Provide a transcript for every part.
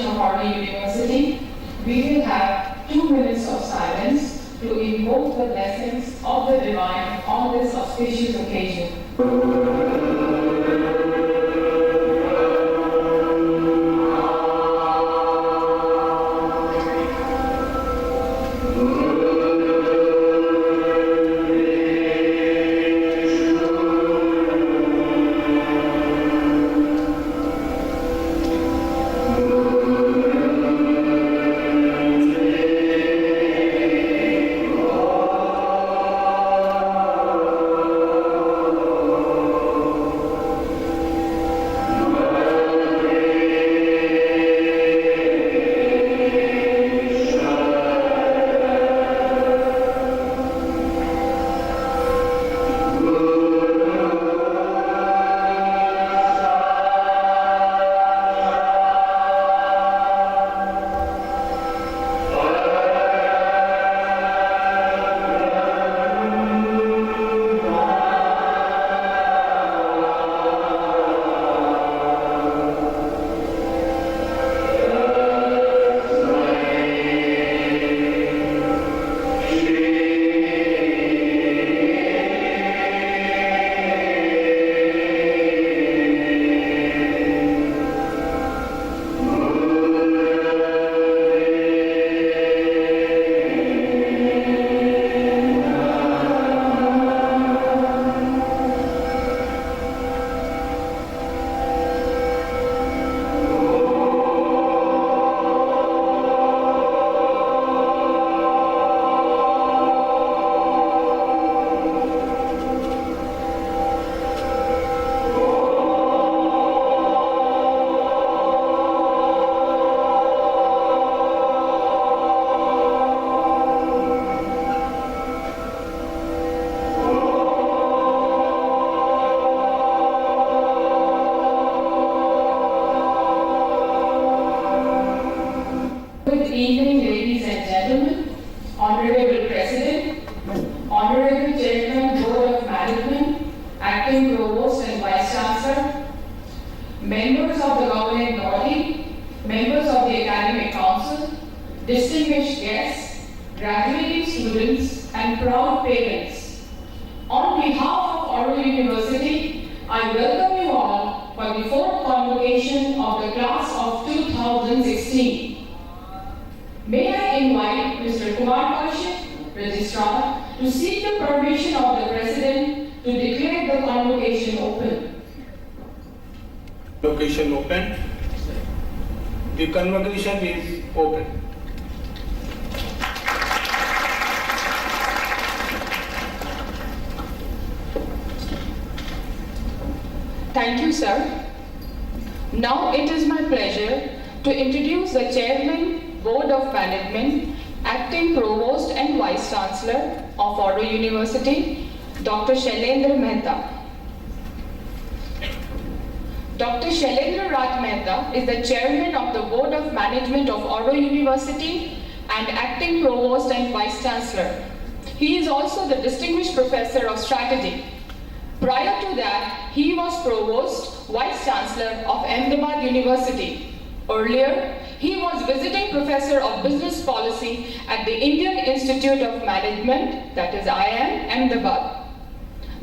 of Harvard University, we will have 2 minutes of silence to invoke the blessings of the divine on this auspicious occasion. Good evening, ladies and gentlemen, Honorable President, Honorable Chairman, Board of Management, Acting Provost and Vice Chancellor, members of the governing body, members of the Academic Council, distinguished guests, graduating students, and proud parents. On behalf of Oro University, I welcome you all for the fourth convocation of the class of 2016. May I invite Mr. Kumar Kaushik, Registrar, to seek the permission of the President to declare the convocation open. Convocation open. The convocation is open. Thank you, sir. Now it is my pleasure to introduce the Chairman, Board of Management, Acting Provost and Vice Chancellor of Oro University, Dr. Shailendra Mehta. Dr. Shailendra Raj Mehta is the Chairman of the Board of Management of Oro University and Acting Provost and Vice Chancellor. He is also the Distinguished Professor of Strategy. Prior to that, he was Provost, Vice Chancellor of Ahmedabad University. Earlier, he was Visiting Professor of Business Policy at the Indian Institute of Management, that is IIM, Ahmedabad.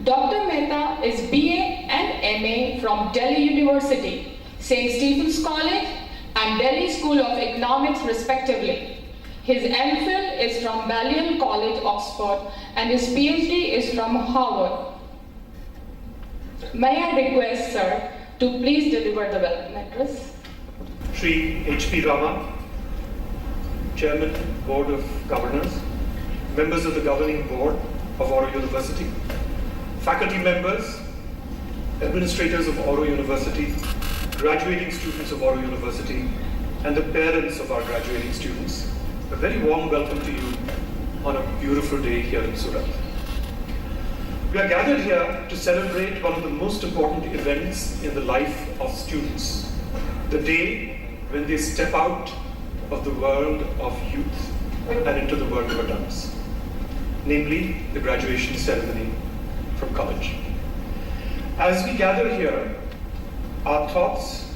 Dr. Mehta is BA and MA from Delhi University, St. Stephen's College and Delhi School of Economics respectively. His MPhil is from Balliol College, Oxford, and his PhD is from Harvard. May I request, sir, to please deliver the welcome address. Shri H.P. Raman, Chairman, Board of Governors, members of the Governing Board of Oro University, faculty members, administrators of Oro University, graduating students of Oro University, and the parents of our graduating students. A very warm welcome to you on a beautiful day here in Surat. We are gathered here to celebrate one of the most important events in the life of students, the day when they step out of the world of youth and into the world of adults, namely the graduation ceremony from college. As we gather here, our thoughts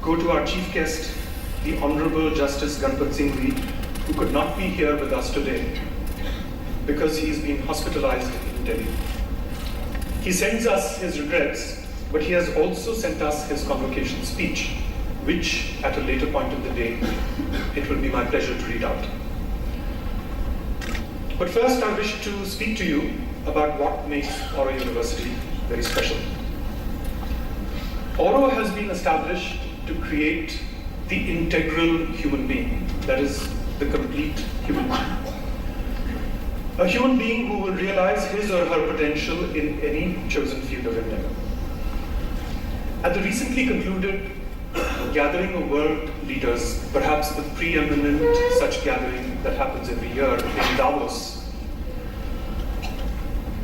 go to our chief guest, the Honorable Justice Ganpat Singh Lee, who could not be here with us today because he's been hospitalized in Delhi. He sends us his regrets, but he has also sent us his convocation speech, which at a later point in the day, it will be my pleasure to read out. But first I wish to speak to you about what makes Oro University very special. Oro has been established to create the integral human being, that is, the complete human being. A human being who will realize his or her potential in any chosen field of endeavor. At the recently concluded gathering of world leaders, perhaps the preeminent such gathering that happens every year in Davos,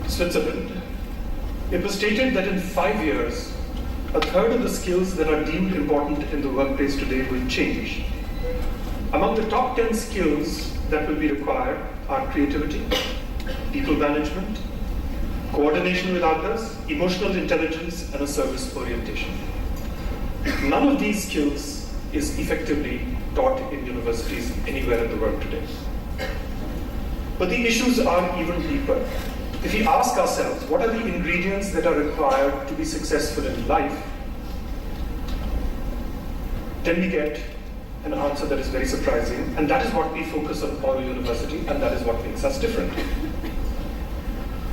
Switzerland, it was stated that in 5 years, a third of the skills that are deemed important in the workplace today will change. Among the top 10 skills that will be required are creativity, people management, coordination with others, emotional intelligence, and a service orientation. None of these skills is effectively taught in universities anywhere in the world today. But the issues are even deeper. If we ask ourselves, what are the ingredients that are required to be successful in life, then we get an answer that is very surprising, and that is what we focus on Oro University, and that is what makes us different.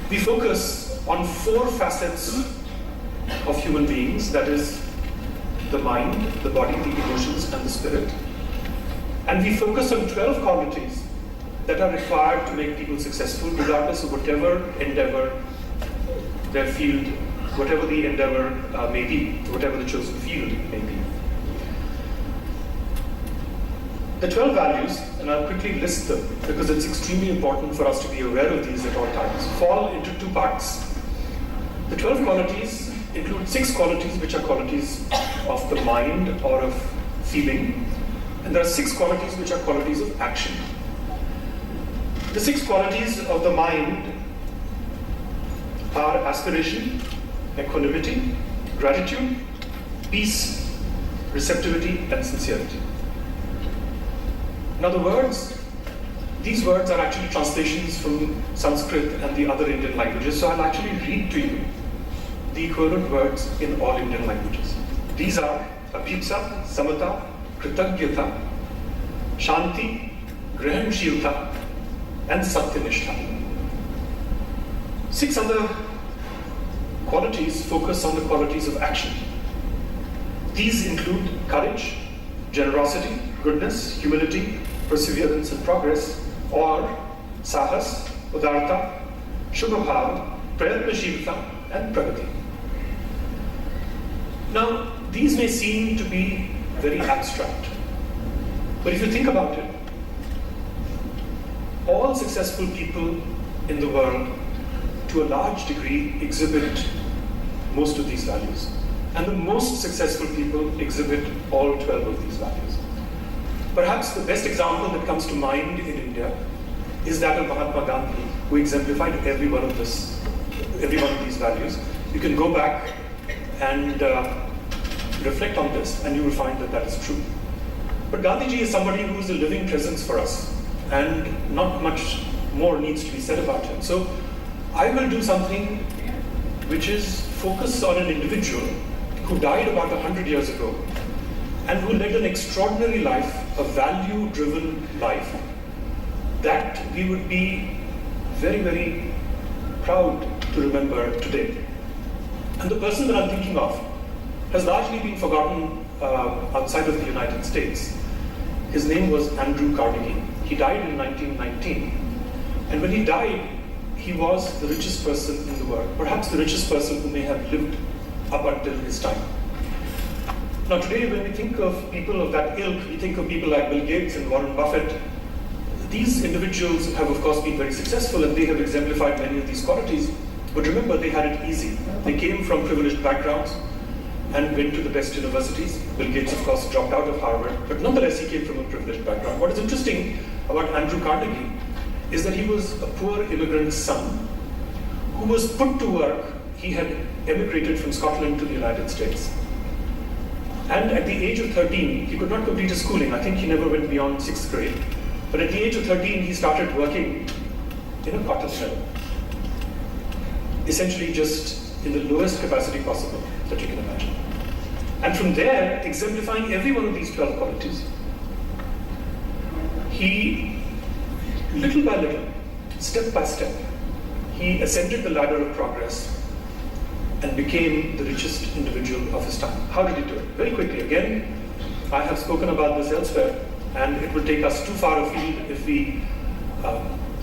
We focus on 4 facets of human beings, that is, the mind, the body, the emotions, and the spirit. And we focus on 12 qualities that are required to make people successful, regardless of whatever endeavor their field, whatever the endeavor may be, whatever the chosen field may be. The 12 values, and I'll quickly list them because it's extremely important for us to be aware of these at all times, fall into 2 parts. The 12 qualities include 6 qualities which are qualities of the mind or of feeling, and there are 6 qualities which are qualities of action. The 6 qualities of the mind are aspiration, equanimity, gratitude, peace, receptivity, and sincerity. Now these words are actually translations from Sanskrit and the other Indian languages, so I'll actually read to you the equivalent words in all Indian languages. These are Abhipsa, Samata, Kritagyata, Shanti, Grahamshilta, and Satyanishtha. 6 other qualities focus on the qualities of action. These include courage, generosity, goodness, humility, perseverance and progress, or sahas, udarta, shubhabhava, prayatnashilta, and pragati. Now, these may seem to be very abstract, but if you think about it, all successful people in the world, to a large degree, exhibit most of these values. And the most successful people exhibit all 12 of these values. Perhaps the best example that comes to mind in India is that of Mahatma Gandhi, who exemplified every one of these values. You can go back and reflect on this, and you will find that that is true. But Gandhiji is somebody who is a living presence for us, and not much more needs to be said about him. So I will do something which is focused on an individual who died about 100 years ago and who led an extraordinary life, a value-driven life, that we would be very, very proud to remember today. And the person that I'm thinking of has largely been forgotten outside of the United States. His name was Andrew Carnegie. He died in 1919. And when he died, he was the richest person in the world, perhaps the richest person who may have lived up until his time. Now today, when we think of people of that ilk, we think of people like Bill Gates and Warren Buffett. These individuals have, of course, been very successful, and they have exemplified many of these qualities. But remember, they had it easy. They came from privileged backgrounds and went to the best universities. Bill Gates, of course, dropped out of Harvard, but nonetheless, he came from a privileged background. What is interesting about Andrew Carnegie is that he was a poor immigrant son who was put to work. He had emigrated from Scotland to the United States. And at the age of 13, he could not complete his schooling. I think he never went beyond 6th grade. But at the age of 13, he started working in a cotton mill. Essentially just in the lowest capacity possible that you can imagine. And from there, exemplifying every one of these 12 qualities, he, little by little, step by step, he ascended the ladder of progress and became the richest individual of his time. How did he do it? Very quickly. Again, I have spoken about this elsewhere, and it will take us too far afield if we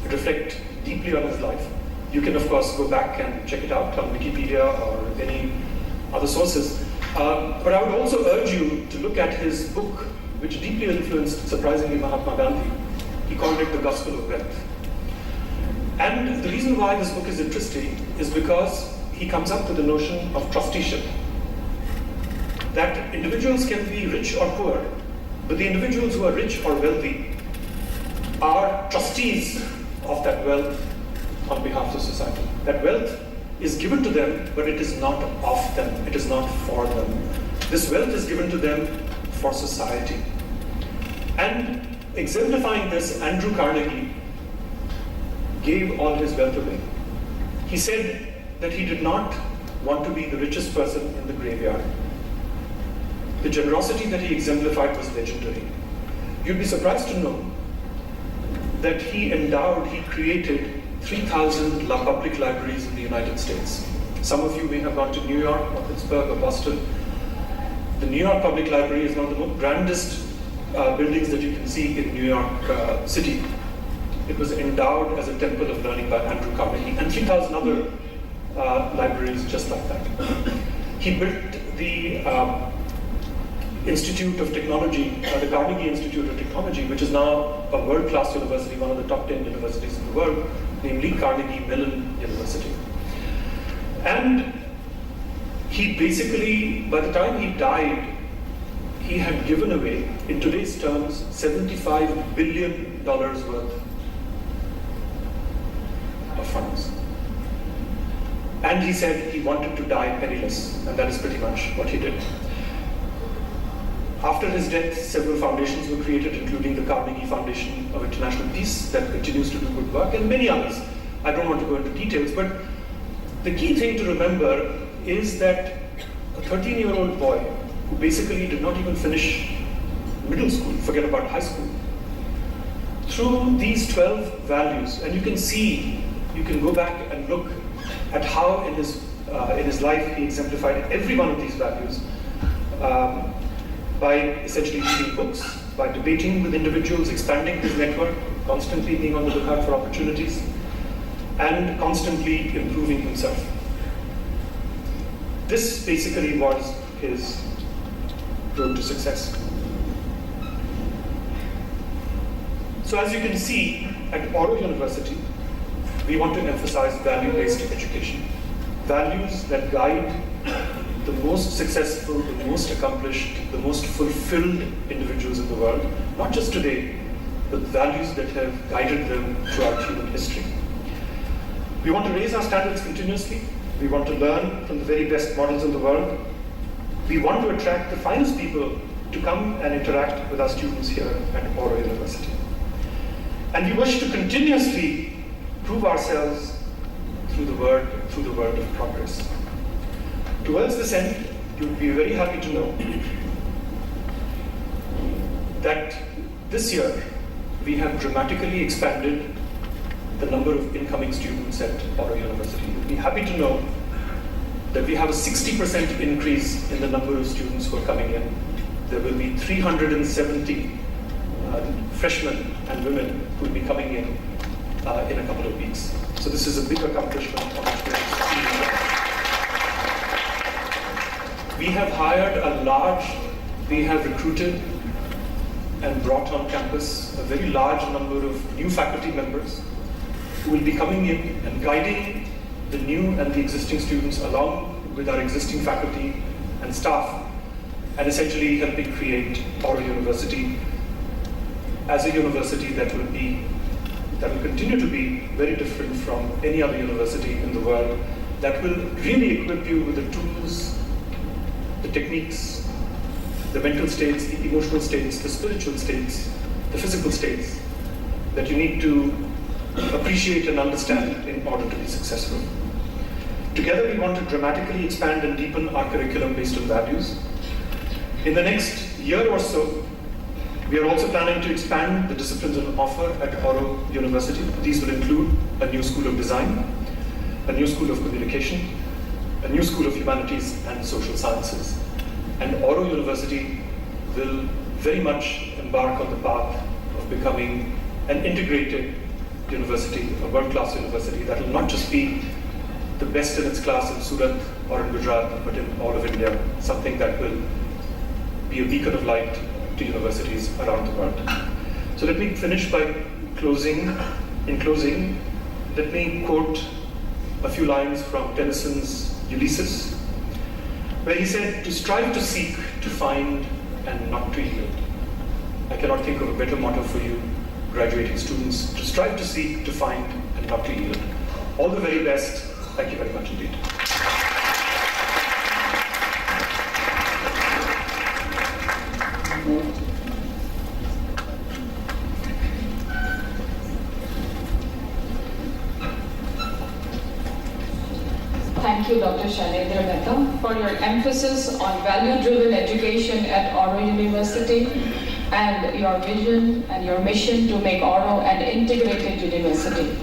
reflect deeply on his life. You can, of course, go back and check it out on Wikipedia or any other sources. But I would also urge you to look at his book, which deeply influenced, surprisingly, Mahatma Gandhi. He called it The Gospel of Wealth. And the reason why this book is interesting is because he comes up with the notion of trusteeship. That individuals can be rich or poor, but the individuals who are rich or wealthy are trustees of that wealth on behalf of society. That wealth is given to them, but it is not of them. It is not for them. This wealth is given to them for society. And exemplifying this, Andrew Carnegie gave all his wealth away. He said that he did not want to be the richest person in the graveyard. The generosity that he exemplified was legendary. You'd be surprised to know that he created 3,000 public libraries in the United States. Some of you may have gone to New York or Pittsburgh or Boston. The New York Public Library is one of the most grandest buildings that you can see in New York City. It was endowed as a temple of learning by Andrew Carnegie, and 3,000 other libraries just like that. He built the Institute of Technology, the Carnegie Institute of Technology, which is now a world-class university, one of the top 10 universities in the world, namely Carnegie Mellon University. And he basically, by the time he died, he had given away, in today's terms, $75 billion worth of funds. And he said he wanted to die penniless, and that is pretty much what he did. After his death, several foundations were created, including the Carnegie Foundation of International Peace, that continues to do good work, and many others. I don't want to go into details, but the key thing to remember is that a 13-year-old boy who basically did not even finish middle school, forget about high school, through these 12 values, and you can see, you can go back and look at how in his life he exemplified every one of these values by essentially reading books, by debating with individuals, expanding his network, constantly being on the lookout for opportunities, and constantly improving himself. This basically was his road to success. So as you can see, at Oro University, we want to emphasize value-based education. Values that guide the most successful, the most accomplished, the most fulfilled individuals in the world, not just today, but values that have guided them throughout human history. We want to raise our standards continuously. We want to learn from the very best models in the world. We want to attract the finest people to come and interact with our students here at Oro University. And we wish to continuously prove ourselves through the word of progress. Towards this end, you would be very happy to know that this year we have dramatically expanded the number of incoming students at Oro University. You'll be happy to know that we have a 60% increase in the number of students who are coming in. There will be 370 freshmen and women who will be coming in a couple of weeks. So this is a big accomplishment on which we have recruited and brought on campus a very large number of new faculty members who will be coming in and guiding the new and the existing students along with our existing faculty and staff, and essentially helping create Oro University as a university that will continue to be very different from any other university in the world, that will really equip you with the tools, the techniques, the mental states, the emotional states, the spiritual states, the physical states that you need to appreciate and understand in order to be successful. Together, we want to dramatically expand and deepen our curriculum based on values. In the next year or so, we are also planning to expand the disciplines on offer at Oro University. These will include a new school of design, a new school of communication, a new school of humanities and social sciences. And Oro University will very much embark on the path of becoming an integrated university, a world-class university that will not just be the best in its class in Surat or in Gujarat, but in all of India, something that will be a beacon of light to universities around the world. So let me finish by closing. In closing, let me quote a few lines from Tennyson's Ulysses, where he said, "To strive to seek, to find, and not to yield." I cannot think of a better motto for you, graduating students: to strive to seek, to find, and not to yield. All the very best. Thank you very much indeed. Thank you, Dr. Shailendra Mehta, for your emphasis on value-driven education at Oro University and your vision and your mission to make Oro an integrated university.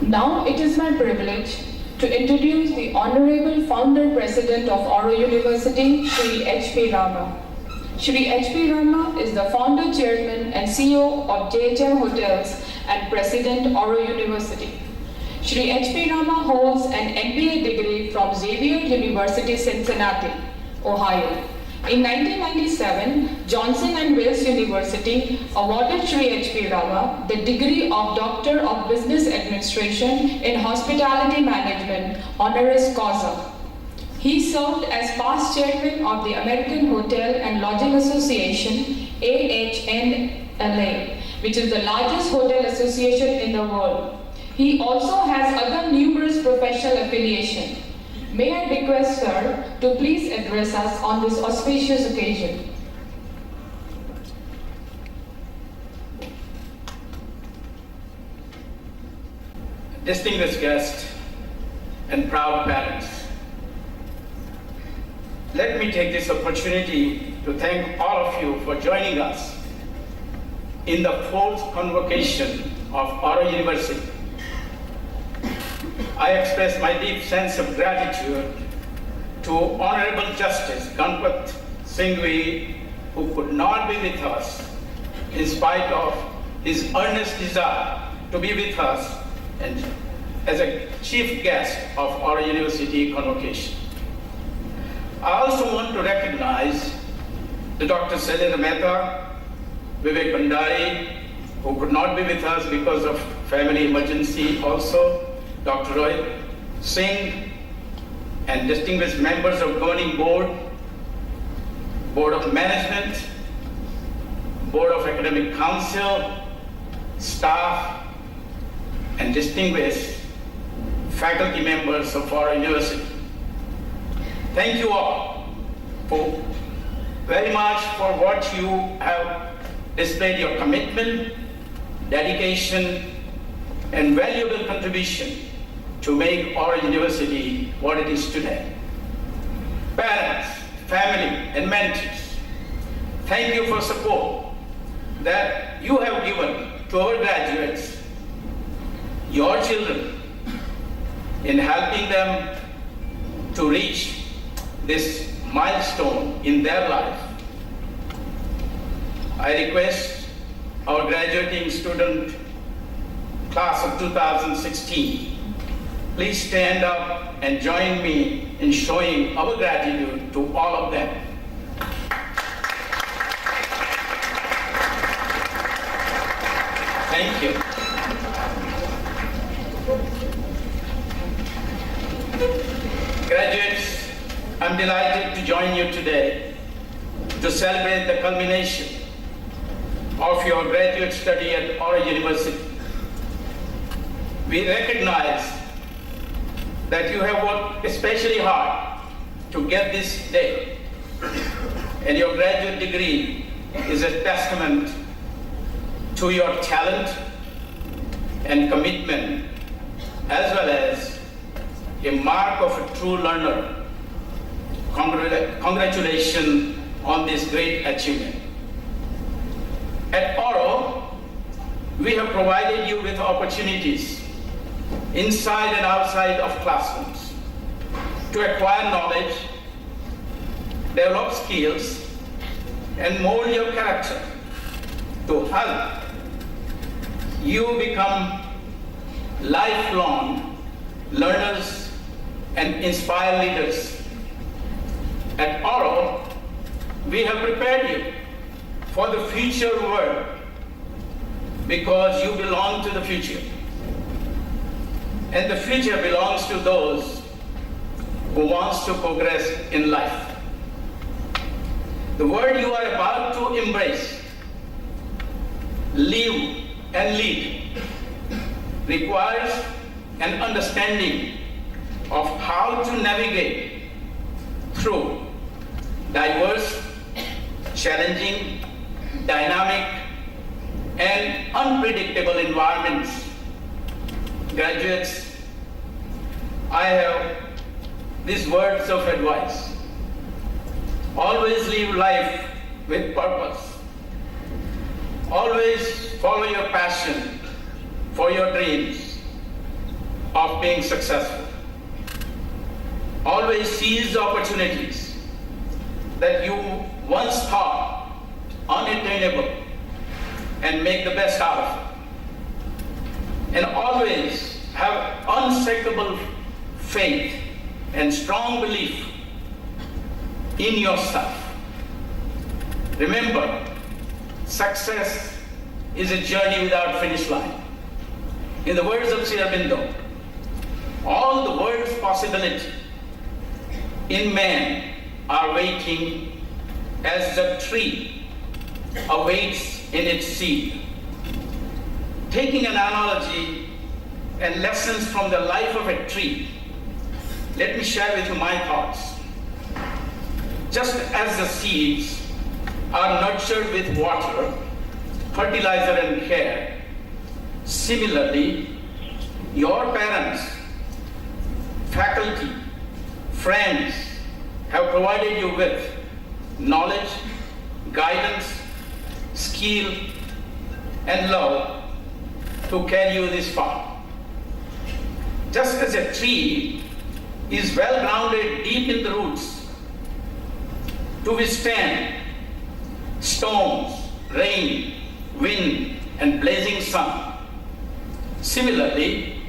Now it is my privilege to introduce the Honorable Founder President of Oro University, Shri H.P. Rama. Shri H.P. Rama is the Founder Chairman and CEO of JHM Hotels and President, Oro University. Shri H.P. Rama holds an MBA degree from Xavier University, Cincinnati, Ohio. In 1997, Johnson & Wales University awarded Shri H.P. Rama the degree of Doctor of Business Administration in Hospitality Management, honoris causa. He served as past chairman of the American Hotel and Lodging Association, AHNLA, which is the largest hotel association in the world. He also has other numerous professional affiliations. May I request sir to please address us on this auspicious occasion. Distinguished guests and proud parents, Let me take this opportunity to thank all of you for joining us in the fourth convocation of Oro University. I express my deep sense of gratitude to Honorable Justice Ganpat Singhvi, who could not be with us in spite of his earnest desire to be with us and as a chief guest of our university convocation. I also want to recognize the Dr. Sailendra Mehta, Vivek Bhandari, who could not be with us because of family emergency also, Dr. Rohit Singh, and distinguished members of governing board, Board of Management, Board of Academic Council, staff, and distinguished faculty members of our university. Thank you all very much for what you have displayed your commitment, dedication, and valuable contribution to make our university what it is today. Parents, family, and mentors, thank you for support that you have given to our graduates, your children, in helping them to reach this milestone in their life. I request our graduating student class of 2016, please stand up and join me in showing our gratitude to all of them. Thank you. Graduates, I'm delighted to join you today to celebrate the culmination of your graduate study at Oro University. We recognize that you have worked especially hard to get this day, and your graduate degree is a testament to your talent and commitment, as well as a mark of a true learner. Congratulations on this great achievement. At Oro, we have provided you with opportunities inside and outside of classrooms to acquire knowledge, develop skills, and mold your character to help you become lifelong learners and inspire leaders. At Oro, we have prepared you for the future world because you belong to the future. And the future belongs to those who wants to progress in life. The world you are about to embrace, live and lead, requires an understanding of how to navigate through diverse, challenging, dynamic, and unpredictable environments. Graduates, I have these words of advice. Always live life with purpose. Always follow your passion for your dreams of being successful. Always seize opportunities that you once thought unattainable and make the best out of it. And always have unshakable faith and strong belief in yourself. Remember, success is a journey without finish line. In the words of Sri Aurobindo, all the world's possibility in man are waiting as the tree awaits in its seed. Taking an analogy and lessons from the life of a tree, let me share with you my thoughts. Just as the seeds are nurtured with water, fertilizer, and care, similarly, your parents, faculty, friends, have provided you with knowledge, guidance, skill, and love to carry you this far. Just as a tree is well grounded deep in the roots to withstand storms, rain, wind, and blazing sun, similarly,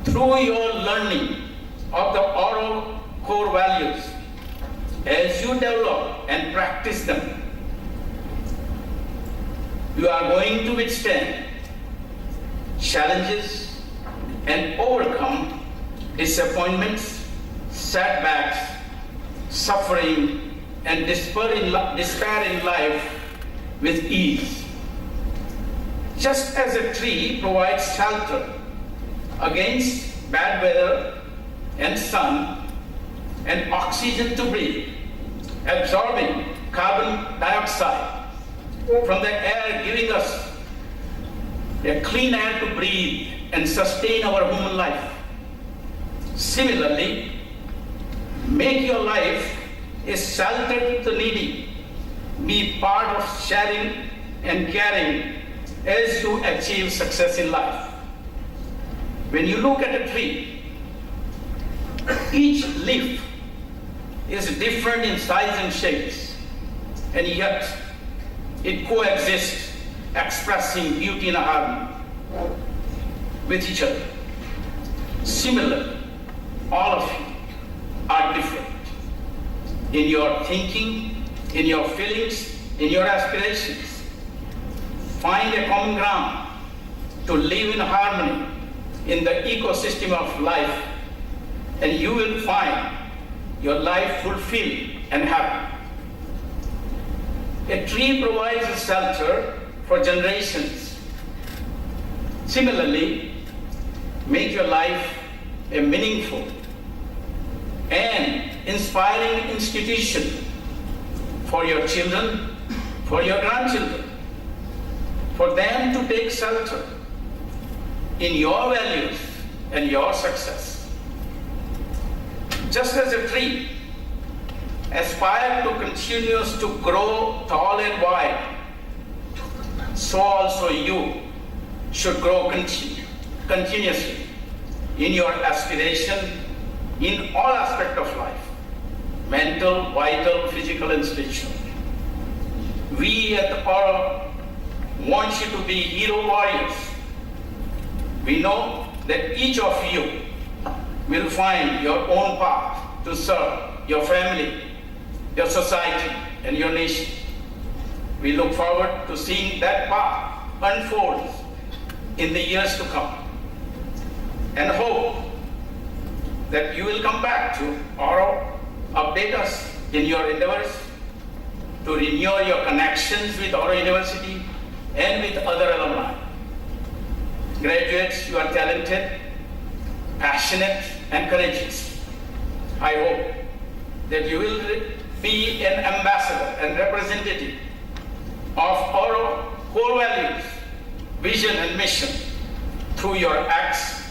through your learning of the Oro core values, as you develop and practice them, you are going to withstand challenges and overcome disappointments, setbacks, suffering, and despair in life with ease. Just as a tree provides shelter against bad weather and sun and oxygen to breathe, absorbing carbon dioxide from the air, giving us a clean air to breathe and sustain our human life. Similarly, make your life a shelter to the needy. Be part of sharing and caring as you achieve success in life. When you look at a tree, each leaf is different in size and shapes, and yet it coexists, expressing beauty and harmony with each other. Similarly, all of you are different in your thinking, in your feelings, in your aspirations. Find a common ground to live in harmony in the ecosystem of life, and you will find your life fulfilled and happy. A tree provides a shelter for generations. Similarly, make your life a meaningful and inspiring institution for your children, for your grandchildren, for them to take shelter in your values and your success. Just as a tree aspires to continues to grow tall and wide, so also you should grow continuously in your aspiration in all aspects of life, mental, vital, physical, and spiritual. We at the Oro want you to be hero warriors. We know that each of you will find your own path to serve your family, your society, and your nation. We look forward to seeing that path unfold in the years to come, and hope that you will come back to Oro, update us in your endeavors to renew your connections with Oro University and with other alumni. Graduates, you are talented, passionate, and courageous. I hope that you will be an ambassador and representative of Oro core values, vision, and mission through your acts,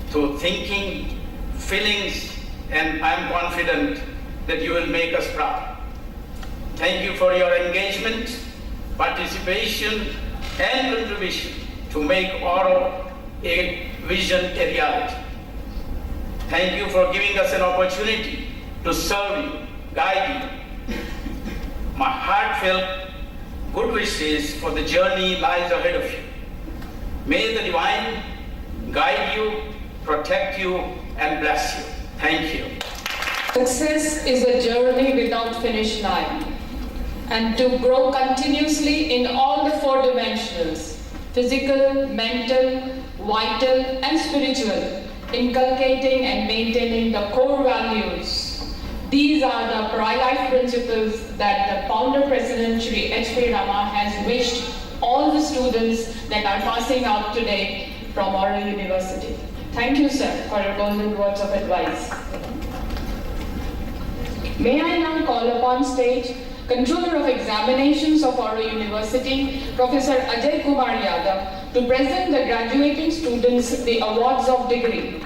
through thinking, feelings, and I'm confident that you will make us proud. Thank you for your engagement, participation, and contribution to make Oro a vision a reality. Thank you for giving us an opportunity to serve you, guide you. My heartfelt good wishes for the journey lies ahead of you. May the divine guide you, protect you, and bless you. Thank you. Success is a journey without finish line, and to grow continuously in all the four dimensions, physical, mental, vital, and spiritual, inculcating and maintaining the core values. These are the pro-life principles that the founder president Shri H.P. Rama has wished all the students that are passing out today from Oro University. Thank you, sir, for your golden words of advice. May I now call upon stage Controller of Examinations of Oro University, Professor Ajay Kumar Yadav, to present the graduating students the awards of degree.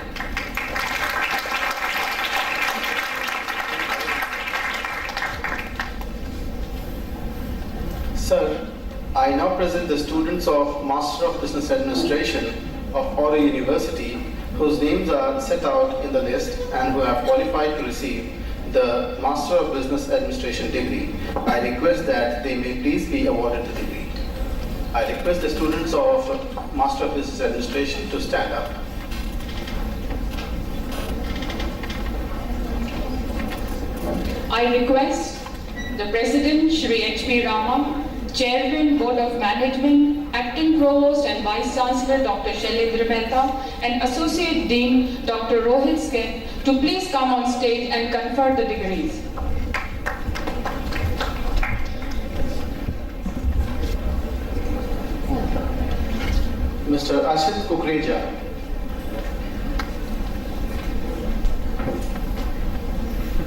I now present the students of Master of Business Administration of Oro University, whose names are set out in the list and who have qualified to receive the Master of Business Administration degree. I request that they may please be awarded the degree. I request the students of Master of Business Administration to stand up. I request the President, Shri H.P. Rama, Chairman, Board of Management, Acting Provost and Vice Chancellor, Dr. Shailendra Mehta, and Associate Dean, Dr. Rohit Skin, to please come on stage and confer the degrees. Mr. Ashit Kukreja.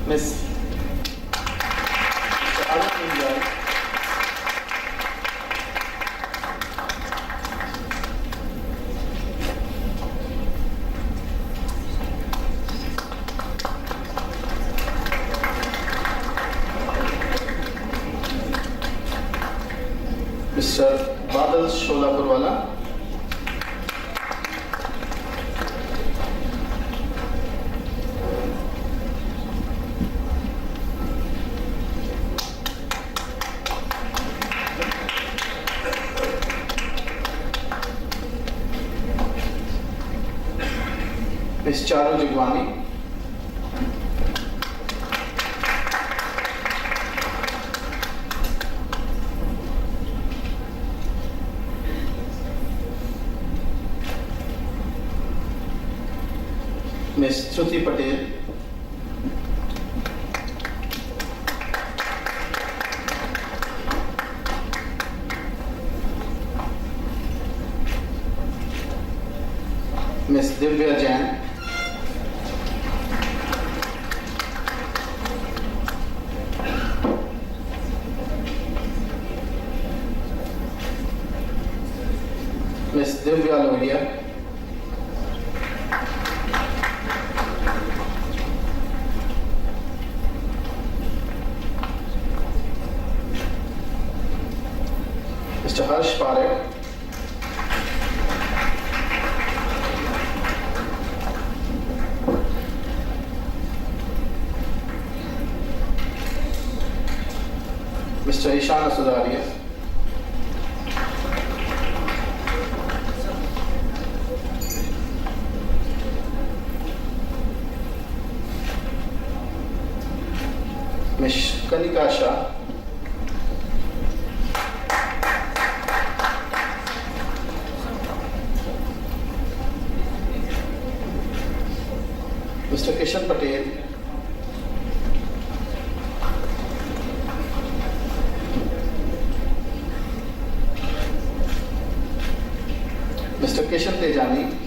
Ms. Mr. Arun Munjal. Mr. Badal Sholapurwala. Ms. Charu Jagwani. Ms. Shruti Patel. Ms. Divya Jain. Ms. Divya Lohia. Mr. Harsh Parekh. Mr. Ishana Sudaria. Ms. Kanika Shah. Mr. Kishan Patel. Mr. Kishan Tejani.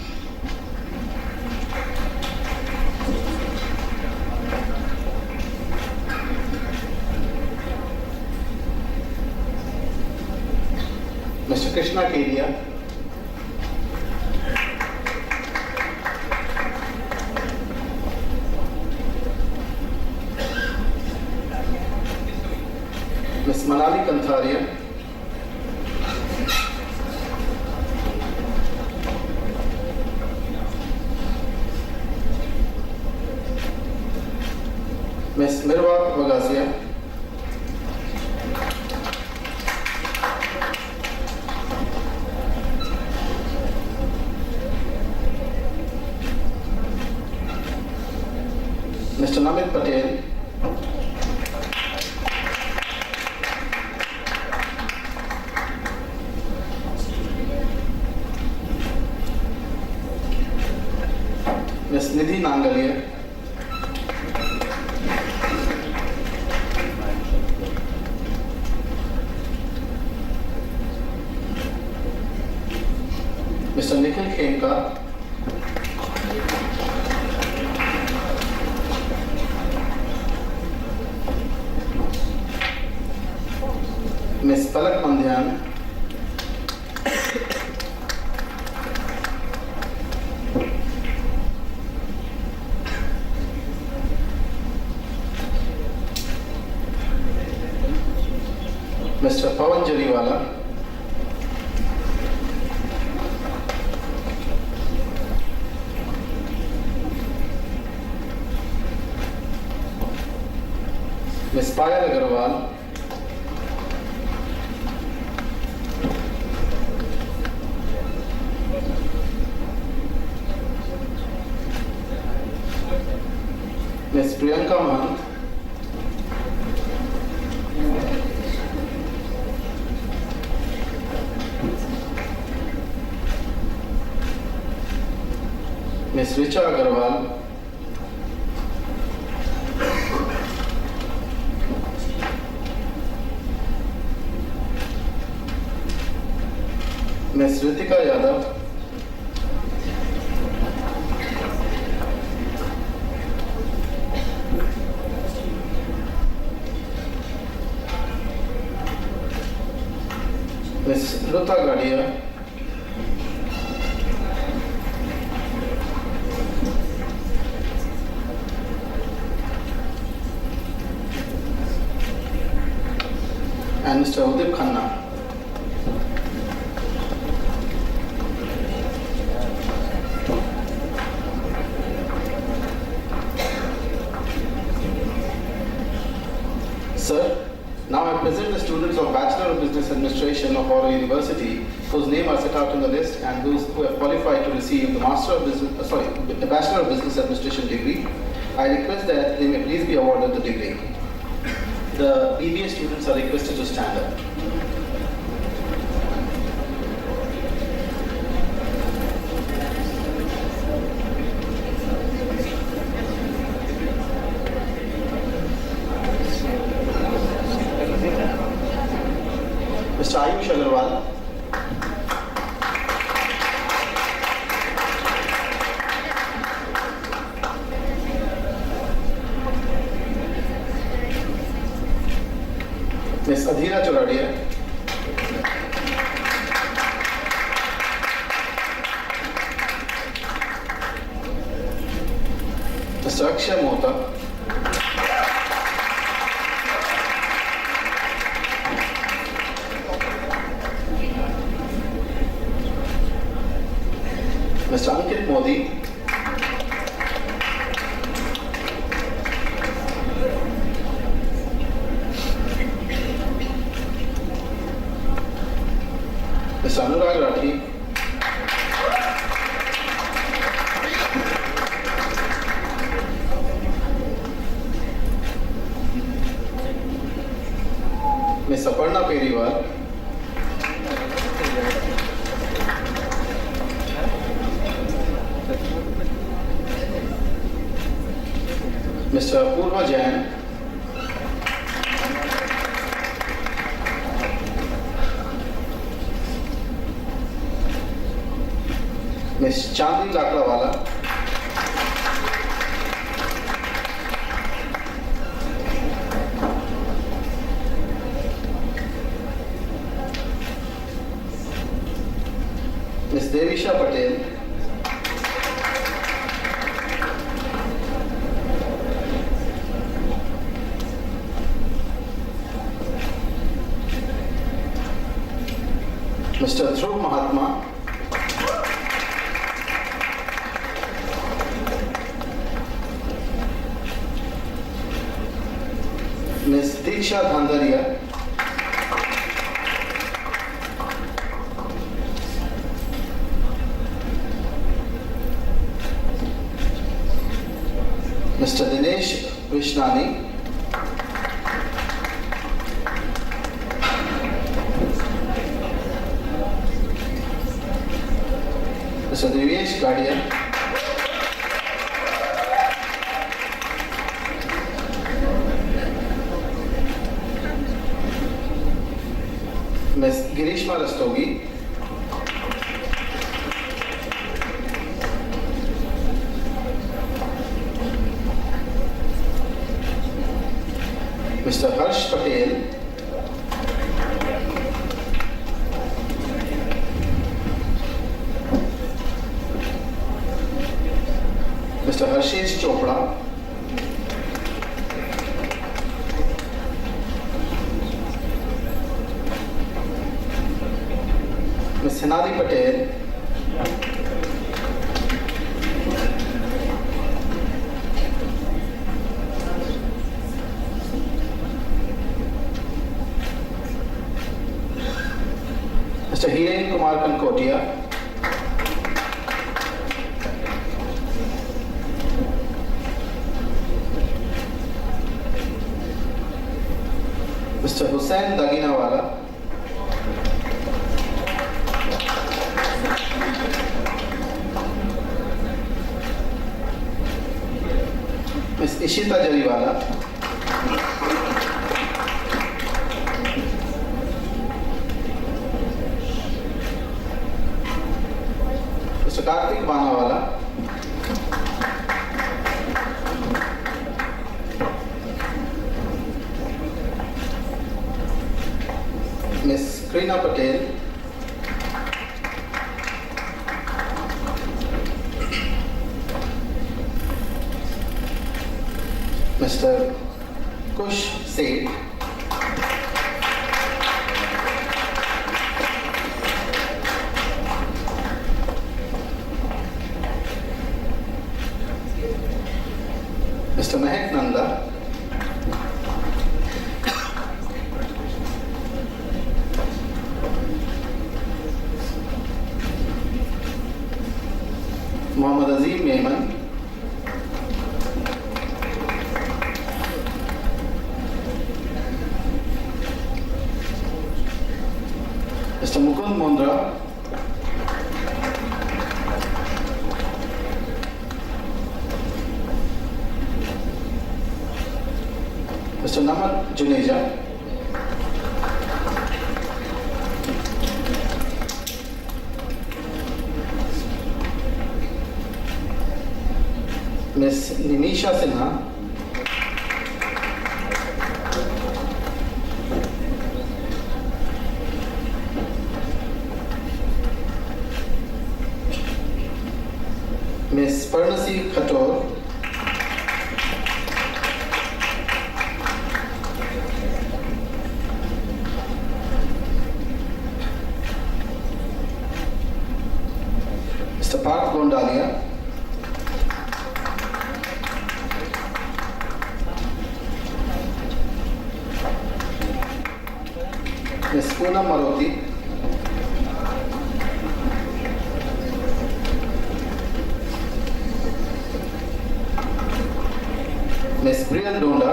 Mr. Krishna Kedia. Ms. Manali Kantharia. Ms. Mirwa Wagazia. Mr. Namit Patel. Ms. Nidhi Nangalia. Mr. Nikhil Khemka. Ms. Palak Mandhyan. Mr. Pawan Jariwala. Ms. Payal Agarwal, Ms. Priyanka Mahant, Ms. Richa Agarwal, Ms. Ritika Yadav, Ms. Ruta Gadia, and Mr. Udip Khanna. Sir, now I present the students of Bachelor of Business Administration of Oro University, whose name are set out in the list and who have qualified to receive the the Bachelor of Business Administration degree. I request that they may please be awarded the degree. The BBA students are requested to stand up. Mr. Ayush Agarwal, Ms. Adhira Choradia, Mr. Akshay Mohta, Mr. Ankit Modi, Mr. Anurag Rathi, Ms. Aparna Periwal, Mr. Purva Jain, Ms. Chandni Lakdawala, Ms. Devisha Patel, Mr. Dhruv Mahatma, Ms. Diksha Dhandaria, Mr. Dinesh Vishnani, Mr. Devesh Gadia, Ms. Girishma Rastogi, Mr. Harsh Patel, Mr. Harshish Chopra, Ms. Hinali Patel, Mr. Hiren Kumar Kankotia, Mr. Hussain Daginawala, Ms. Ishita Jariwala, Mr. Kartik Banawala, Ms. Krina Patel, Mr. Kush Seth, Mr. Mehak Nanda, Muhammad Azim Mehman, Mr. Mukund Mundra, Mr. Namat Juneja, Ms. Nimisha Sinha, Ms. Parnasi Khator, Mr. Parth Gondalia, Ms. Poonam Maruti, Ms. Brian Donda,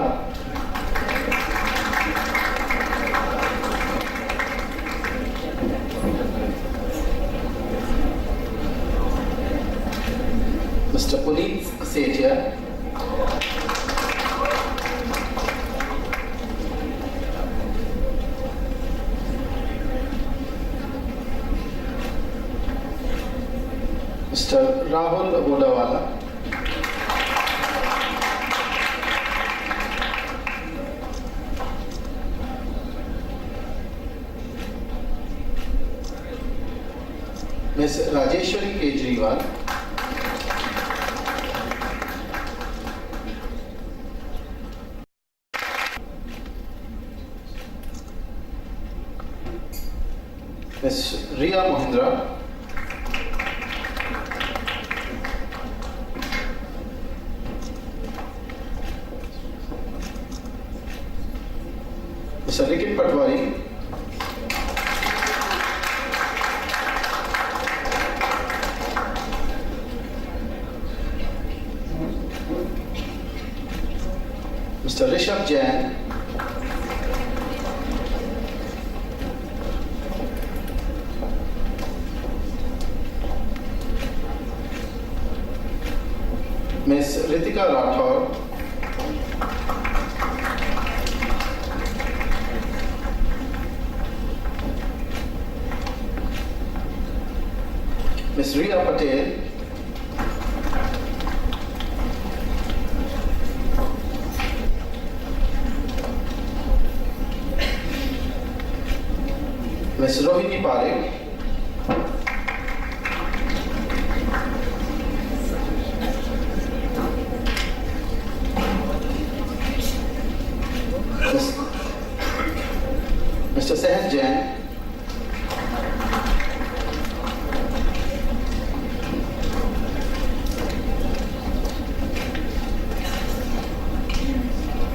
Mr. Puneet Sethia, Mr. Rahul Bodawala, Ms. Rajeshwari Kejriwal, Ms. Ria Mohindra, Mr. Rikin Patwari, Mr. Rishabh Jain, Ms. Ritika Rathore, Ms. Riya Patel, Ms. Rohini Parekh, Mr. Sahaj Jain,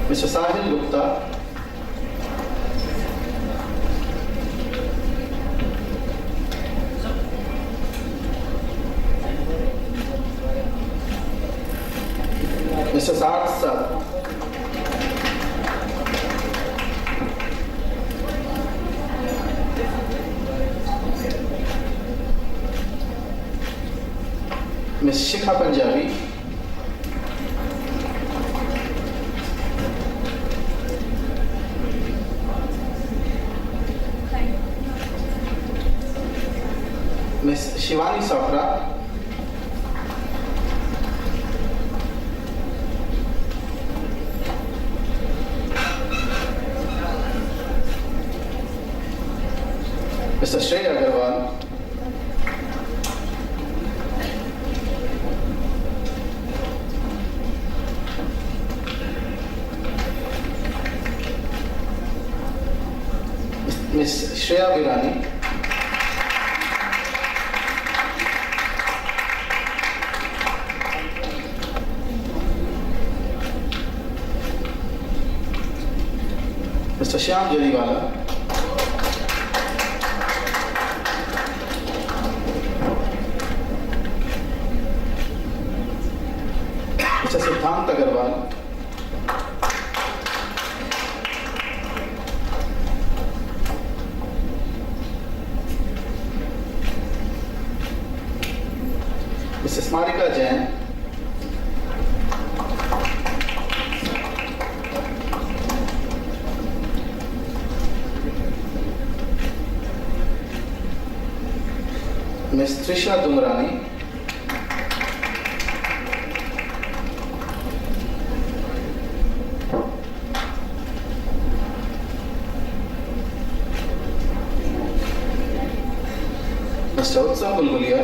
Mr. Sahil Gupta, Mr. Sarth Sir. Ms. Shikha Punjabi. Ms. Shivani Safra. Mr. Shreya Agarwal. Ms. Shreya Virani. Mr. Shyam Jariwala. Mr. Siddhant Agarwal. Mrs. Marika Jain. Ms. Trisha Dumrani. Mr. Utsav Bulbulia.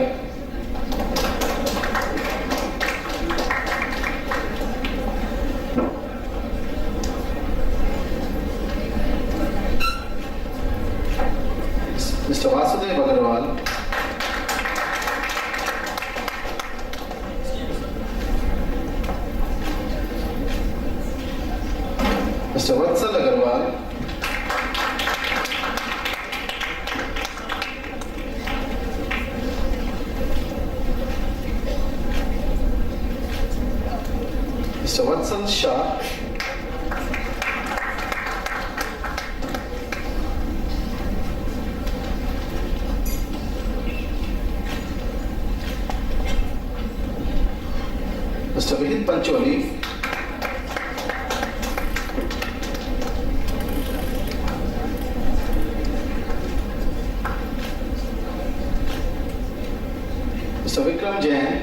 Mr. Vasudev Agarwal. Mr. Vatsal Agarwal. Mr. Vatsal Shah. Mr. Vihit Pancholi. Mr. Vikram Jain.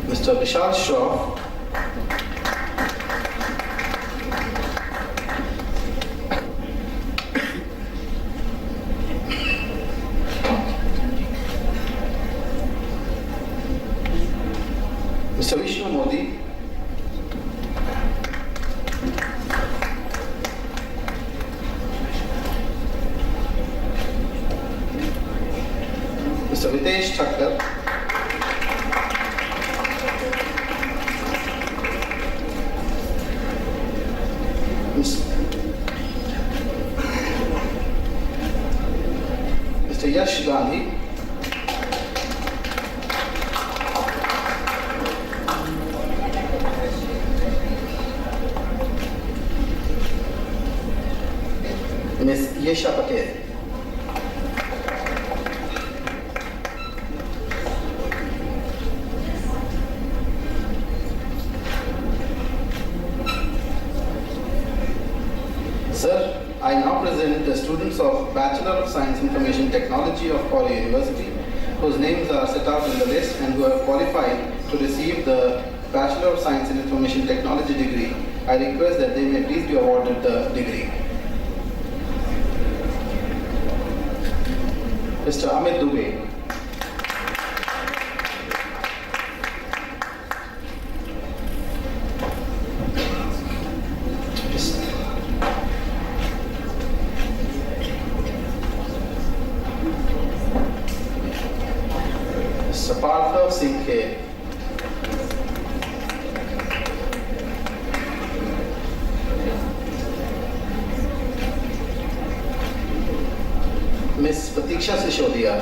Mr. Vishal Shroff. Mr. Vishnu Modi. Mr. Vitesh Thakkar. Mr. Yash Gandhi. Ms. Yesha Patel. Sir, I now present the students of Bachelor of Science Information Technology of Aurora University, whose names are set out in the list and who have qualified to receive the Bachelor of Science in Information Technology degree. I request that they may please be awarded the degree. Mr. Amit Dubey. Mr. Parthav Singh K. Tanisha Sishodia.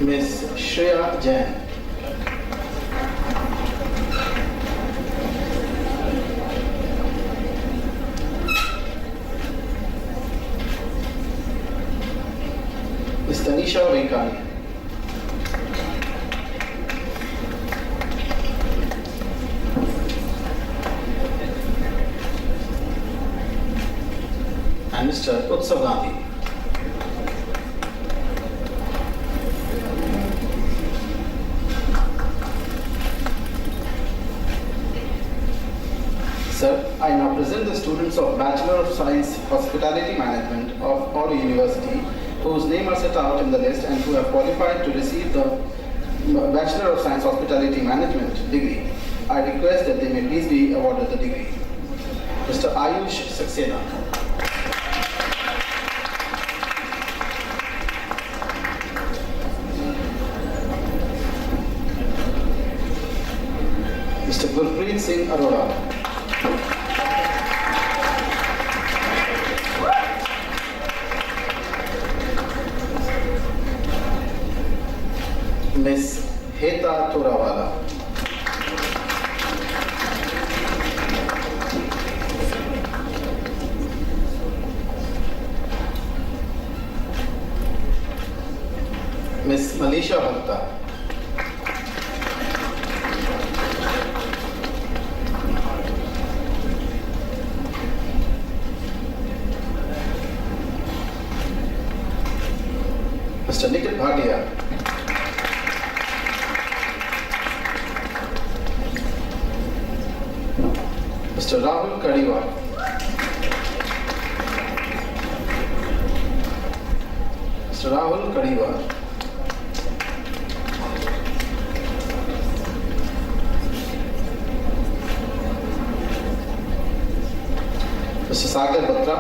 Miss Shreya Jain. Miss Tanisha Venkani. And Mr. Utsav Gandhi. Sir, I now present the students of Bachelor of Science Hospitality Management of Oro University, whose names are set out in the list and who have qualified to receive the Bachelor of Science Hospitality Management degree. I request that they may please be awarded the degree. Mr. Ayush Saxena. Mr. Gurpreet Singh Arora. Miss Heta Torawala. Miss Malisha Bhatta. Mr. Nikhil Bhatia. Mr. Rahul Kadiwar. Mr. Rahul Kadiwar. Mr. Sagar Batra.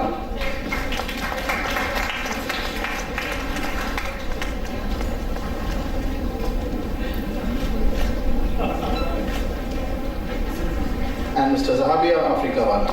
And Mr. Zahabia Afrikawala.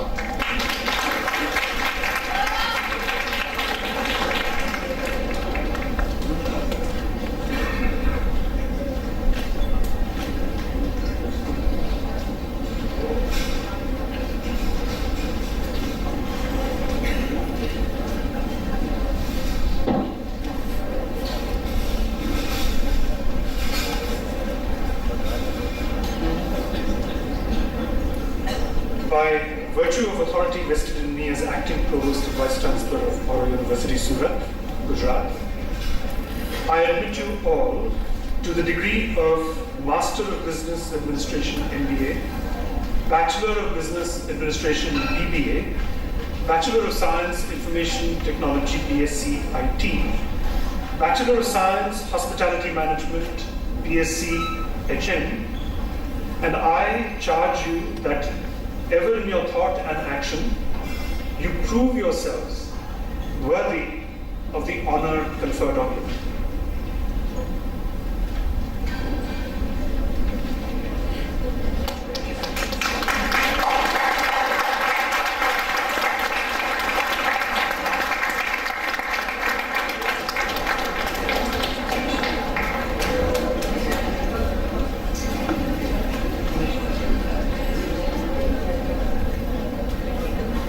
By virtue of authority vested in me as acting provost and vice chancellor of Oro University, Surat, Gujarat, I admit you all to the degree of Master of Business Administration MBA, Bachelor of Business Administration BBA, Bachelor of Science Information Technology BSc IT, Bachelor of Science Hospitality Management BSc HM, and I charge you that ever in your thought and action, you prove yourselves worthy of the honor conferred on you.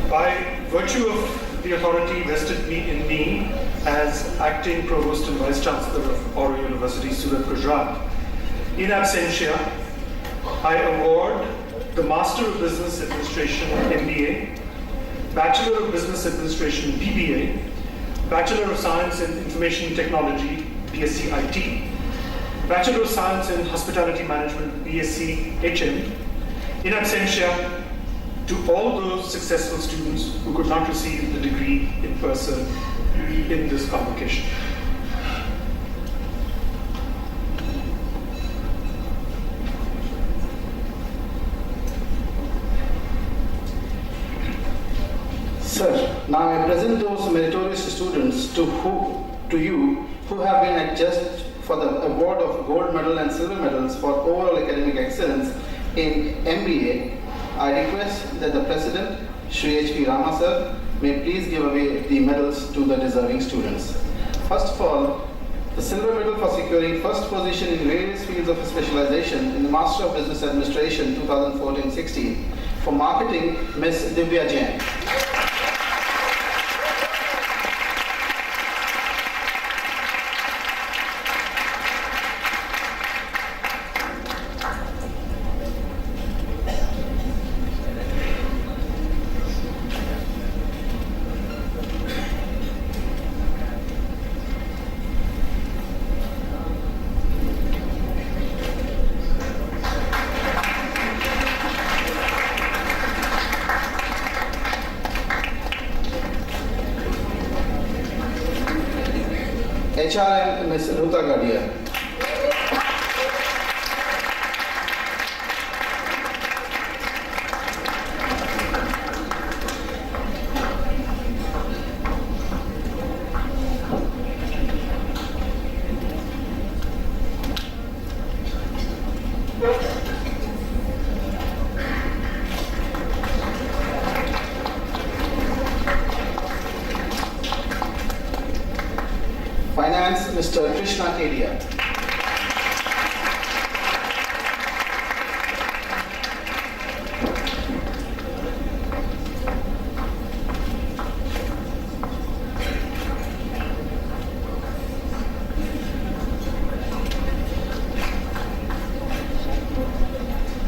By virtue of the authority vested in me as acting provost and vice chancellor of Oro University, Surat, Gujarat, in absentia, I award the Master of Business Administration MBA, Bachelor of Business Administration BBA, Bachelor of Science in Information Technology BSc IT, Bachelor of Science in Hospitality Management BSc HM, in absentia, to all those successful students who could not receive the degree in person in this convocation. Sir, now I present those meritorious students to you who have been adjudged for the award of gold medal and silver medals for overall academic excellence in MBA, I request that the President, Shri H.P. Rama sir, may please give away the medals to the deserving students. First of all, the silver medal for securing first position in various fields of specialization in the Master of Business Administration 2014-16 for marketing, Ms. Divya Jain. HRM, Ms. Ruta Gadia. Finance, Mr. Krishna Kedia.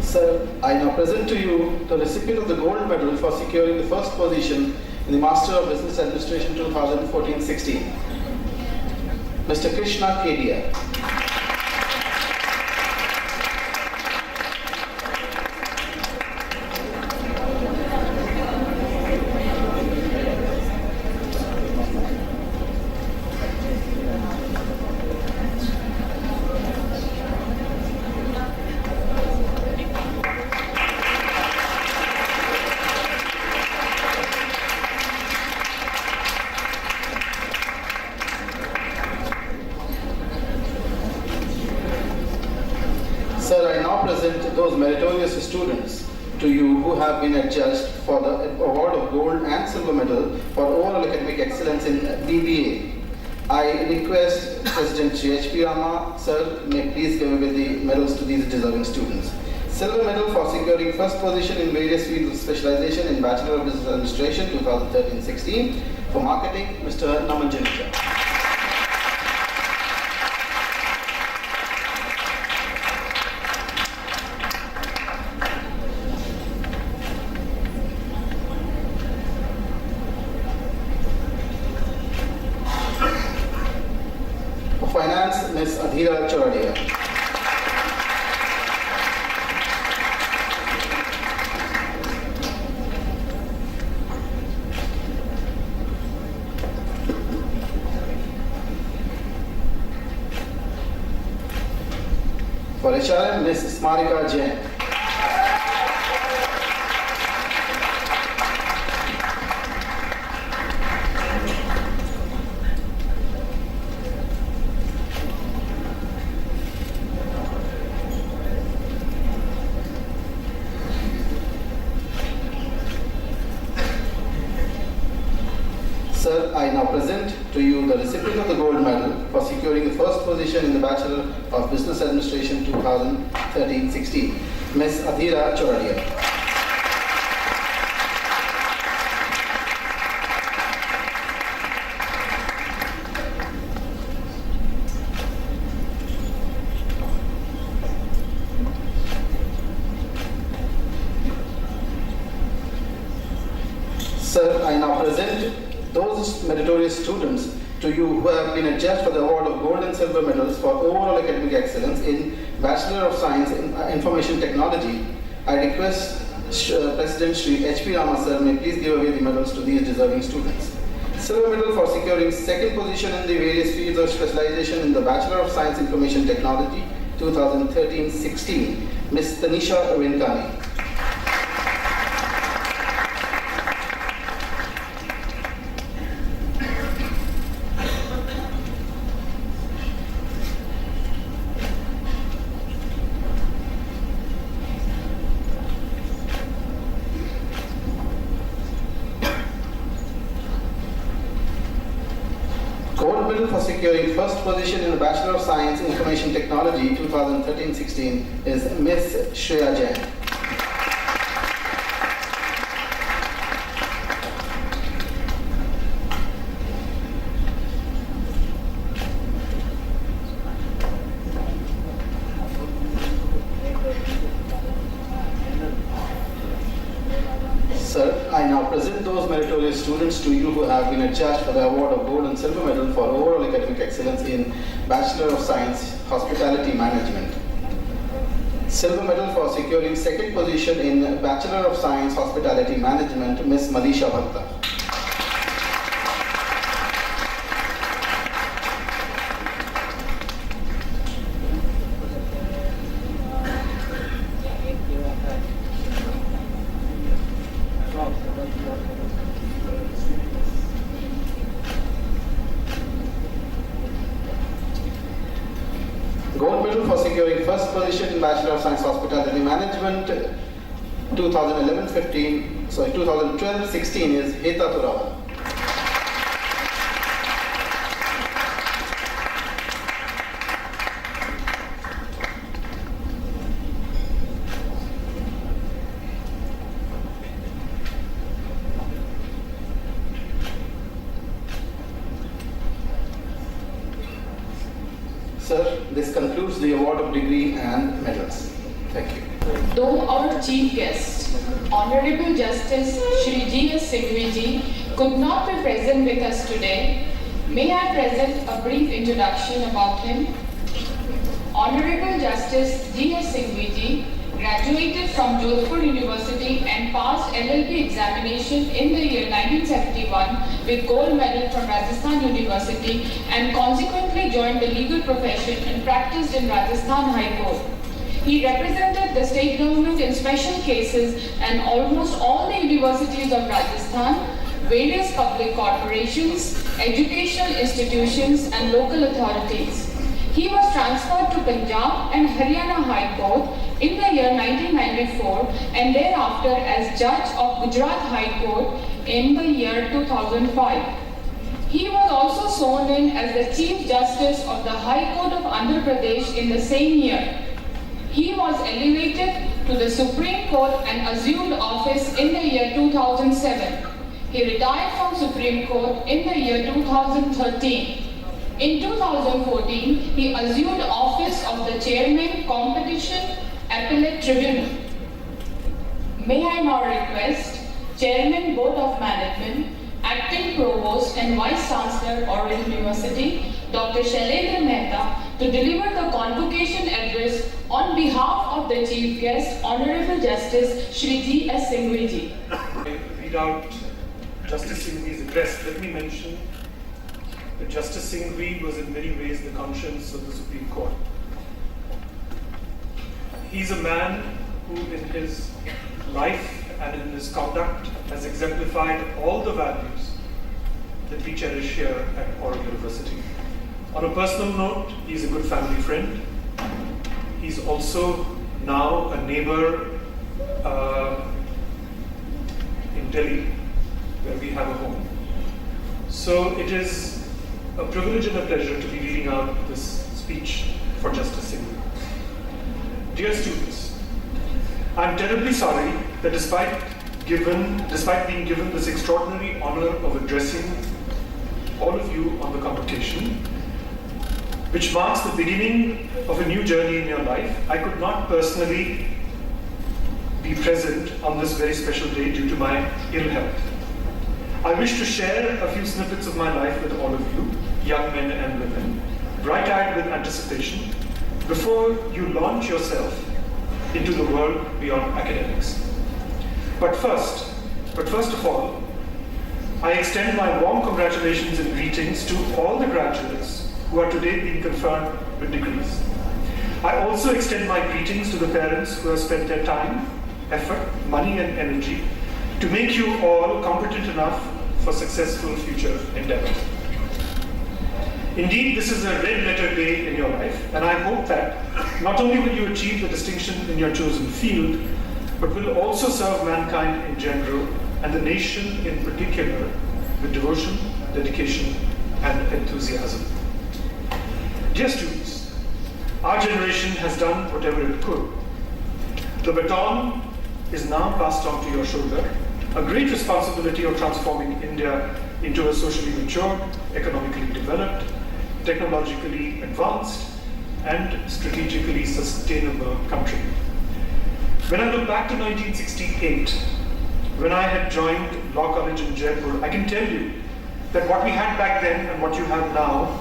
Sir, I now present to you the recipient of the gold medal for securing the first position in the Master of Business Administration 2014-16. Mr. Krishna Kedia. Sir, I now present those meritorious students to you who have been adjudged for the award of gold and silver medal for overall academic excellence in BBA. I request President Shri H.P. Rama, sir, may please give away the medals to these deserving students. Silver medal for securing first position in various fields of specialization in Bachelor of Business Administration 2013-16 for marketing, Mr. Naman Janeja. Finance, Ms. Adhira Choradia. For HRM, Ms. Smarika Jain. Sir, I now present to you the recipient of the gold medal for securing the first position in the Bachelor of Business Administration 2013-16, Ms. Adhira Choradia. Sir, I now present those meritorious students to you who have been adjudged for the award of gold and silver medals for overall academic excellence in Bachelor of Science in Information Technology. I request President Shri H.P. Rama sir may please give away the medals to these deserving students. Silver medal for securing second position in the various fields of specialization in the Bachelor of Science Information Technology 2013-16, Ms. Tanisha Venkani. medal for securing first position in the Bachelor of Science in Information Technology 2013-16 is Miss Shreya Jain. Sir, I now present those meritorious students to you who have been adjudged for the award of Gold and Silver Medal for overall academic excellence in Bachelor of Science, Hospitality Management. Silver Medal for securing second position in Bachelor of Science, Hospitality Management, Ms. Malisha Bhatta. Gold medal for securing first position in Bachelor of Science Hospitality Management 2012-16 is Heta Turawal. Sir, this concludes the award of degree and medals. Thank you. Though our chief guest, Honorable Justice Shri G.S. Singhvi ji, could not be present with us today, may I present a brief introduction about him. Honorable Justice G.S. Singhvi ji graduated from Jodhpur University and passed LLB examination in the year 1971 with gold medal from Rajasthan University and consequently joined the legal profession and practiced in Rajasthan High Court. He represented the state government in special cases and almost all the universities of Rajasthan, various public corporations, educational institutions and local authorities. He was transferred to Punjab and Haryana High Court in the year 1994 and thereafter as Judge of Gujarat High Court in the year 2005. He was also sworn in as the Chief Justice of the High Court of Andhra Pradesh in the same year. He was elevated to the Supreme Court and assumed office in the year 2007. He retired from Supreme Court in the year 2013. In 2014, he assumed office of the Chairman, Competition Appellate Tribunal. May I now request Chairman, Board of Management, Acting Provost and Vice Chancellor, Oral University, Dr. Shailendra Mehta, to deliver the convocation address on behalf of the Chief Guest, Honorable Justice Shri G.S. Singhvi ji. I read out Justice Singhvi's address. Let me mention that Justice Singhvi was in many ways the conscience of the Supreme Court. He's a man who in his life and in his conduct has exemplified all the values that we cherish here at Oral University. On a personal note, he's a good family friend. He's also now a neighbor in Delhi, where we have a home. So it is a privilege and a pleasure to be reading out this speech for Justice Singhvi. Dear students, I'm terribly sorry that despite being given this extraordinary honor of addressing all of you on the convocation, which marks the beginning of a new journey in your life, I could not personally be present on this very special day due to my ill health. I wish to share a few snippets of my life with all of you, young men and women, bright-eyed with anticipation, before you launch yourself into the world beyond academics. But first of all, I extend my warm congratulations and greetings to all the graduates who are today being conferred with degrees. I also extend my greetings to the parents who have spent their time, effort, money and energy to make you all competent enough for successful future endeavors. Indeed, this is a red letter day in your life, and I hope that not only will you achieve the distinction in your chosen field, but will also serve mankind in general and the nation in particular with devotion, dedication, and enthusiasm. Dear students, our generation has done whatever it could. The baton is now passed on to your shoulder, a great responsibility of transforming India into a socially mature, economically developed, technologically advanced, and strategically sustainable country. When I look back to 1968, when I had joined Law College in Jaipur, I can tell you that what we had back then and what you have now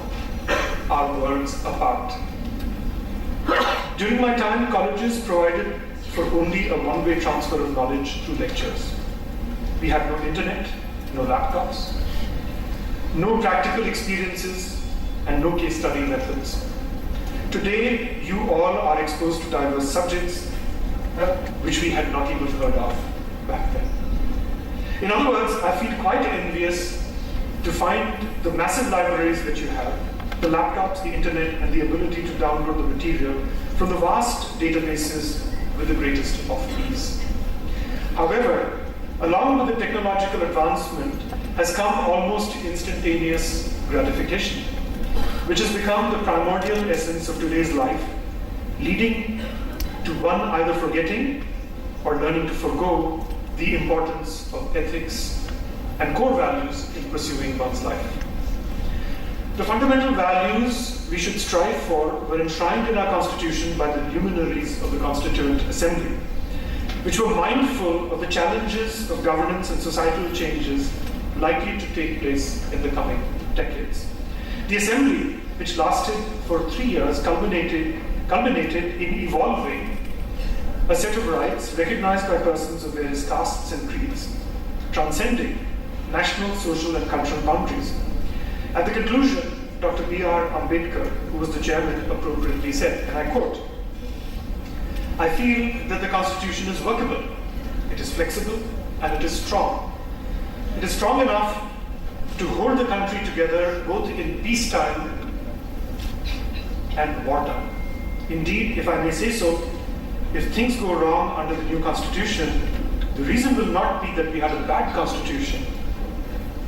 are worlds apart. During my time, colleges provided for only a one-way transfer of knowledge through lectures. We had no internet, no laptops, no practical experiences, and no case study methods. Today, you all are exposed to diverse subjects which we had not even heard of back then. In other words, I feel quite envious to find the massive libraries that you have, the laptops, the internet, and the ability to download the material from the vast databases with the greatest of ease. However, along with the technological advancement has come almost instantaneous gratification, which has become the primordial essence of today's life, leading to one either forgetting or learning to forgo the importance of ethics and core values in pursuing one's life. The fundamental values we should strive for were enshrined in our Constitution by the luminaries of the Constituent Assembly, which were mindful of the challenges of governance and societal changes likely to take place in the coming decades. The Assembly, which lasted for 3 years, culminated in evolving a set of rights recognized by persons of various castes and creeds, transcending national, social, and cultural boundaries. At the conclusion, Dr. B.R. Ambedkar, who was the chairman, appropriately said, and I quote, "I feel that the Constitution is workable, it is flexible, and it is strong. It is strong enough to hold the country together both in peacetime and wartime. Indeed, if I may say so, if things go wrong under the new Constitution, the reason will not be that we had a bad Constitution.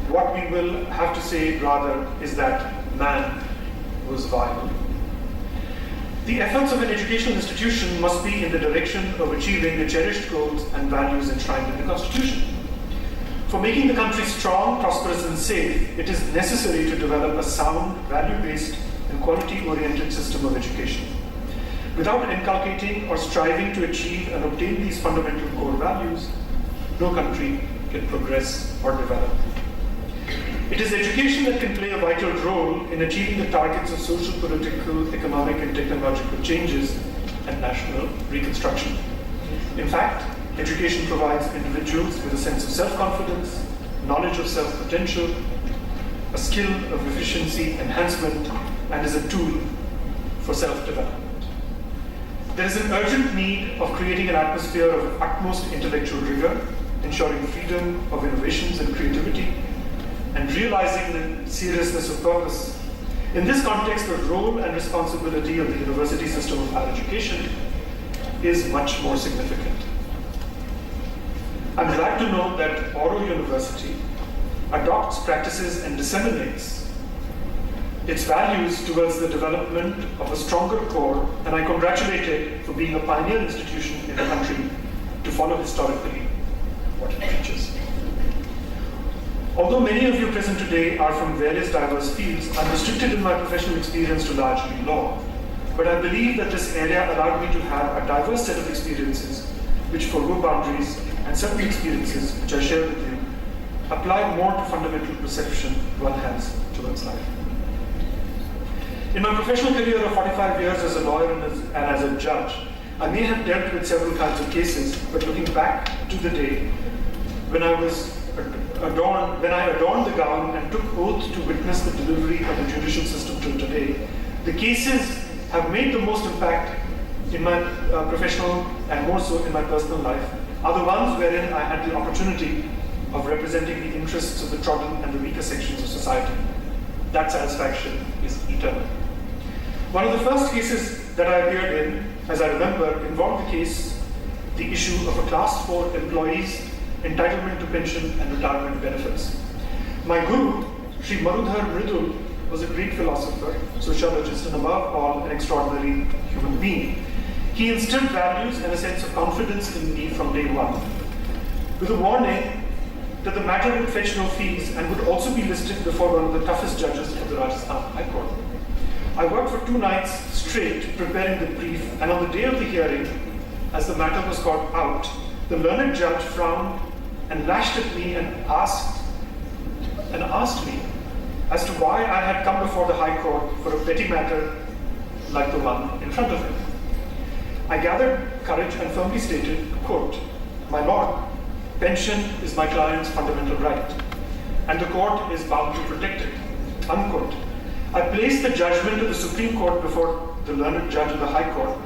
What we will have to say rather is that man was vile." The efforts of an educational institution must be in the direction of achieving the cherished goals and values enshrined in the Constitution. For making the country strong, prosperous, and safe, it is necessary to develop a sound, value-based, and quality-oriented system of education. Without inculcating or striving to achieve and obtain these fundamental core values, no country can progress or develop. It is education that can play a vital role in achieving the targets of social, political, economic, and technological changes and national reconstruction. In fact, education provides individuals with a sense of self-confidence, knowledge of self-potential, a skill of efficiency enhancement, and is a tool for self-development. There is an urgent need of creating an atmosphere of utmost intellectual rigor, ensuring freedom of innovations and creativity, and realizing the seriousness of purpose. In this context, the role and responsibility of the university system of higher education is much more significant. I'm glad to know that Oro University adopts, practices, and disseminates its values towards the development of a stronger core, and I congratulate it for being a pioneer institution in the country to follow historically what it preaches. Although many of you present today are from various diverse fields, I'm restricted in my professional experience to largely law, but I believe that this area allowed me to have a diverse set of experiences which forego boundaries, and certain experiences which I share with you apply more to fundamental perception one has towards life. In my professional career of 45 years as a lawyer and as a judge, I may have dealt with several kinds of cases, but looking back to the day when I adorned the gown and took oath to witness the delivery of the judicial system till today, the cases have made the most impact in my professional and more so in my personal life are the ones wherein I had the opportunity of representing the interests of the trodden and the weaker sections of society. That satisfaction is eternal. One of the first cases that I appeared in, as I remember, involved the issue of a class 4 employee's entitlement to pension and retirement benefits. My guru, Sri Marudhar Mridul, was a great philosopher, sociologist, and above all, an extraordinary human being. He instilled values and a sense of confidence in me from day one, with a warning that the matter would fetch no fees and would also be listed before one of the toughest judges of the Rajasthan High Court. I worked for 2 nights straight preparing the brief, and on the day of the hearing, as the matter was called out, the learned judge frowned and lashed at me and asked me as to why I had come before the High Court for a petty matter like the one in front of him. I gathered courage and firmly stated, quote, "My lord, pension is my client's fundamental right, and the court is bound to protect it," unquote. I placed the judgment of the Supreme Court before the learned judge of the High Court,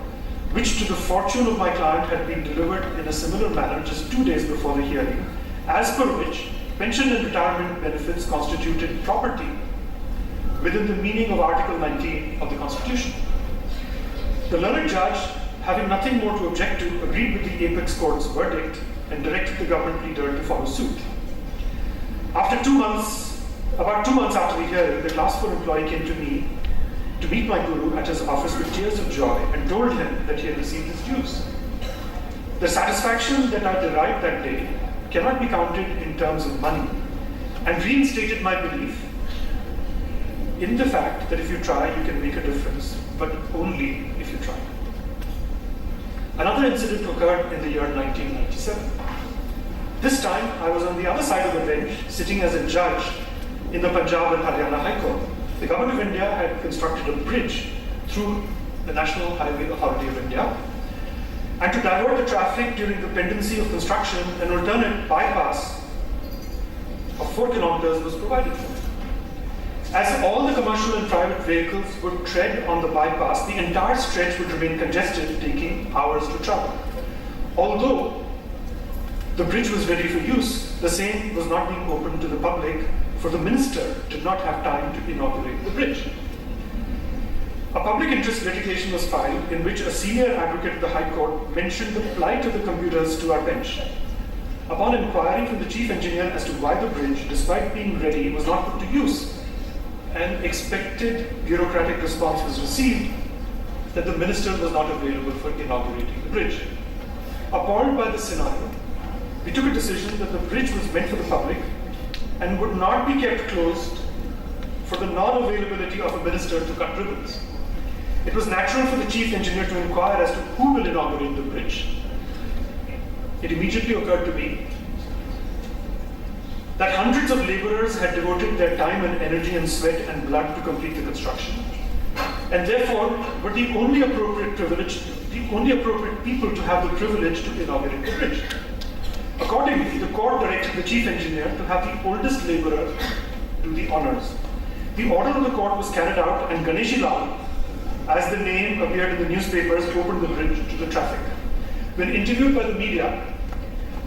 which to the fortune of my client had been delivered in a similar manner just 2 days before the hearing, as per which pension and retirement benefits constituted property within the meaning of Article 19 of the Constitution. The learned judge, having nothing more to object to, agreed with the Apex Court's verdict and directed the government leader to follow suit. About 2 months after the hearing, the Class 4 employee came to me to meet my guru at his office with tears of joy and told him that he had received his dues. The satisfaction that I derived that day cannot be counted in terms of money, and reinstated my belief in the fact that if you try, you can make a difference, but only if you try. Another incident occurred in the year 1997. This time, I was on the other side of the bench, sitting as a judge in the Punjab and Haryana High Court. The Government of India had constructed a bridge through the National Highway Authority of India, and to divert the traffic during the pendency of construction, an alternate bypass of 4 kilometers was provided for. As all the commercial and private vehicles would tread on the bypass, the entire stretch would remain congested, taking hours to travel. Although the bridge was ready for use, the same was not being opened to the public, for the minister did not have time to inaugurate the bridge. A public interest litigation was filed in which a senior advocate of the High Court mentioned the plight of the commuters to our bench. Upon inquiring from the chief engineer as to why the bridge, despite being ready, was not put to use, an expected bureaucratic response was received that the minister was not available for inaugurating the bridge. Appalled by the scenario, we took a decision that the bridge was meant for the public and would not be kept closed for the non-availability of a minister to cut ribbons. It was natural for the chief engineer to inquire as to who will inaugurate the bridge. It immediately occurred to me that hundreds of laborers had devoted their time and energy and sweat and blood to complete the construction, and therefore were the only appropriate people to have the privilege to inaugurate the bridge. Accordingly, the court directed the chief engineer to have the oldest laborer do the honors. The order of the court was carried out, and Ganeshi Lal, as the name appeared in the newspapers, opened the bridge to the traffic. When interviewed by the media,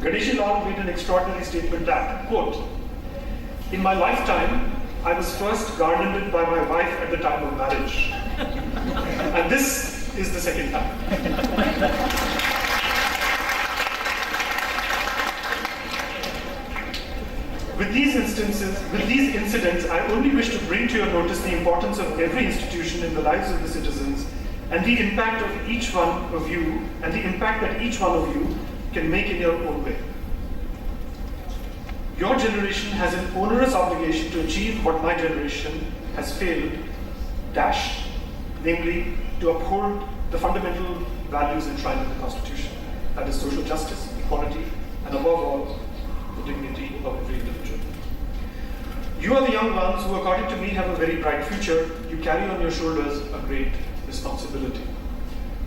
Ganeshi Lal made an extraordinary statement that, quote, "In my lifetime, I was first garlanded by my wife at the time of marriage. And this is the second time." With these incidents, I only wish to bring to your notice the importance of every institution in the lives of the citizens, and the impact of each one of you, and the impact that each one of you can make in your own way. Your generation has an onerous obligation to achieve what my generation has failed, namely to uphold the fundamental values enshrined in the Constitution, that is social justice, equality, and above all, the dignity of every individual. You are the young ones who, according to me, have a very bright future. You carry on your shoulders a great responsibility.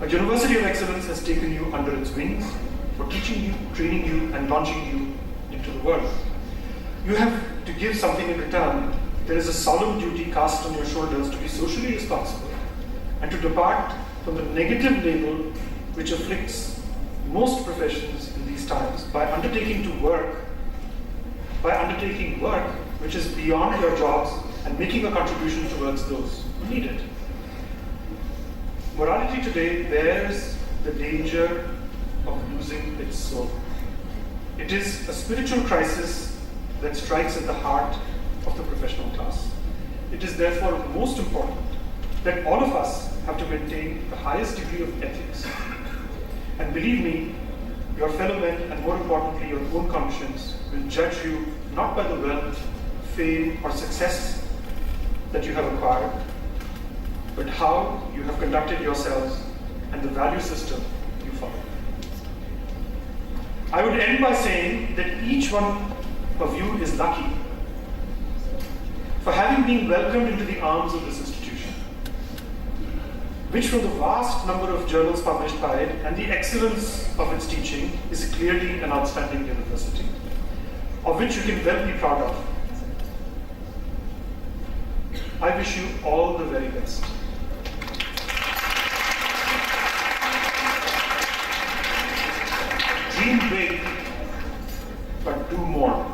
A University of Excellence has taken you under its wings for teaching you, training you, and launching you into the world. You have to give something in return. There is a solemn duty cast on your shoulders to be socially responsible and to depart from the negative label which afflicts most professions in these times by undertaking work which is beyond your jobs and making a contribution towards those who need it. Morality today bears the danger of losing its soul. It is a spiritual crisis that strikes at the heart of the professional class. it is therefore most important that all of us have to maintain the highest degree of ethics. And believe me, your fellow men, and more importantly, your own conscience, will judge you not by the wealth, fame, or success that you have acquired, but how you have conducted yourselves and the value system you follow. I would end by saying that each one of you is lucky for having been welcomed into the arms of this institution, which from the vast number of journals published by it and the excellence of its teaching is clearly an outstanding university, of which you can well be proud of. I wish you all the very best. Dream big, but do more.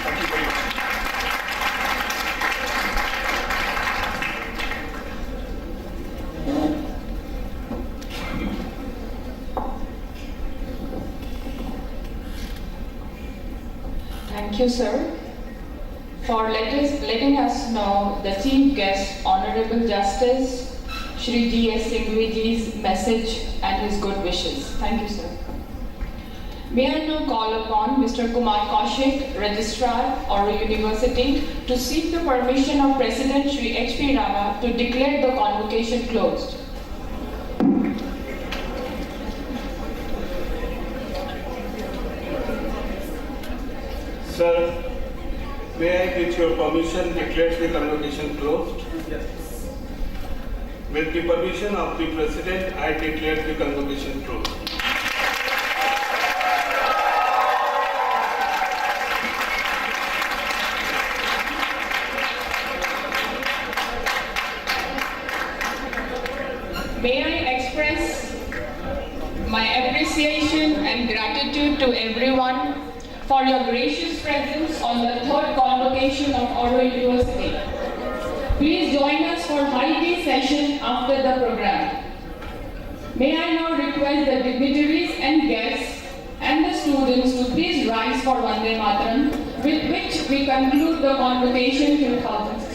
Thank you very much. Thank you, sir, for letting us know the chief guest, Honorable Justice Shri D.S. Singhvi ji's message and his good wishes. Thank you, sir. May I now call upon Mr. Kumar Kaushik, Registrar, Oro University, to seek the permission of President Shri H.P. Rama to declare the convocation closed. Sir, may I with your permission declare the convocation closed? Yes. With the permission of the President, I declare the convocation closed. May I express my appreciation and gratitude to everyone for your gracious presence on the third convocation of Oro University. Please join us for high tea session after the program. May I now request the dignitaries and guests and the students to please rise for Vande Mataram, with which we conclude the convocation 2016.